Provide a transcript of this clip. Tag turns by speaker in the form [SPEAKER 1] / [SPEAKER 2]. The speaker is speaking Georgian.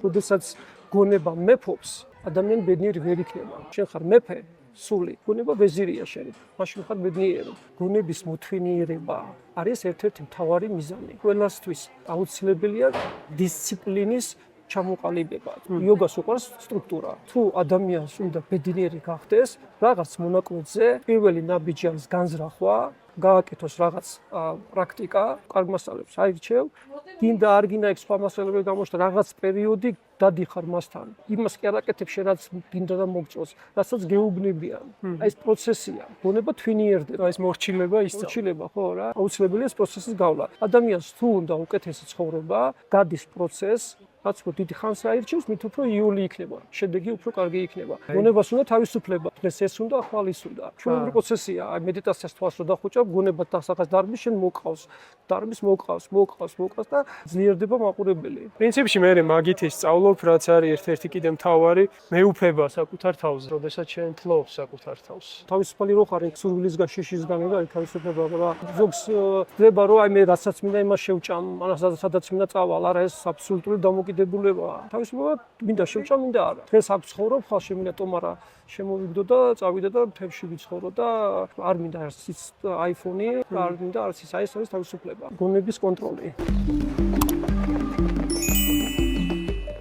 [SPEAKER 1] როდესაც გონება მეფობს, ადამიანი ბედნიერი ვერ იქნება. შენ ხარ მეფე, სული, გონება ვეზირია შენი. მაშინ ხარ ბედნიერი. გონების მოთვინიერება არის ერთ-ერთი მთავარი მიზანი. ყველასთვის აუცილებელია დისციპლინის ჩამოყალიბება. იოგას უყვარს სტრუქტურა. თუ ადამიანს უნდა ბედნიერი გახდეს, რაღაც მონაკვეთზე პირველი ნაბიჯი არის განზრახვა, გააკეთოს რაღაც პრაქტიკა, კარგ მასწავლებლებს აირჩევ, გინდა არ გინდა ეგ სხვა მასწავლებლები გამოჩნდა რაღაც პერიოდი დადიხარ მასთან. იმას კი არ აკეთებ შენ რაც გინდა და მოგწონს, რასაც გეუბნებიან. აი ეს პროცესია. გონება თვინიერდება.
[SPEAKER 2] ეს მორჩილება ისწავლა.
[SPEAKER 1] მორჩილება, ხო რა. აუცილებელია ეს პროცესის გავლა. ადამიანს თუ უნდა უკეთესი ცხოვრება, გადის პროცესს რაც უფრო დიდი ხანს აირჩევს, მით უფრო იოლი იქნება. შედეგი უფრო კარგი იქნება. გონებას უნდა თავისუფლება. დღეს ეს უნდა, ხვალ ის უნდა. ჩვეულებრივი პროცესია. აი მედიტაციას თვალს რო დახუჭავ, გონება დასახას დარბის შენ მოყავს. დარბის მოყავს და ძლიერდება მაყურებელი.
[SPEAKER 2] პრინციპში მე მაგით ისწავლობ, რაც არის ერთ-ერთი კიდე მთავარი მეუფება საკუთარ თავზე, როდესაც შენ თლობს საკუთარ თავს.
[SPEAKER 1] თავისუფალი რო ხარ, სურვილისგან, შიშისგან და თავისუფლება რა. ზოგს ხდება რომ აი მე რასაც მინდა იმას შევჭამ, სადაც მინდა წავალ, არა ეს აბსოლუტური დამოკიდებულებაა. თავისუფლება მინდა შევჭამ, მინდა არა. დღეს აქ ცხოვრობ, ხალხ შემინდა ტომარა შემოვიგდო და წავიდე და თებში ვიცხოვრო და არ მინდა არც ის iPhone-ი, არ მინდა არც ის, აი ეს არის თავისუფლება. გონების კონტროლი.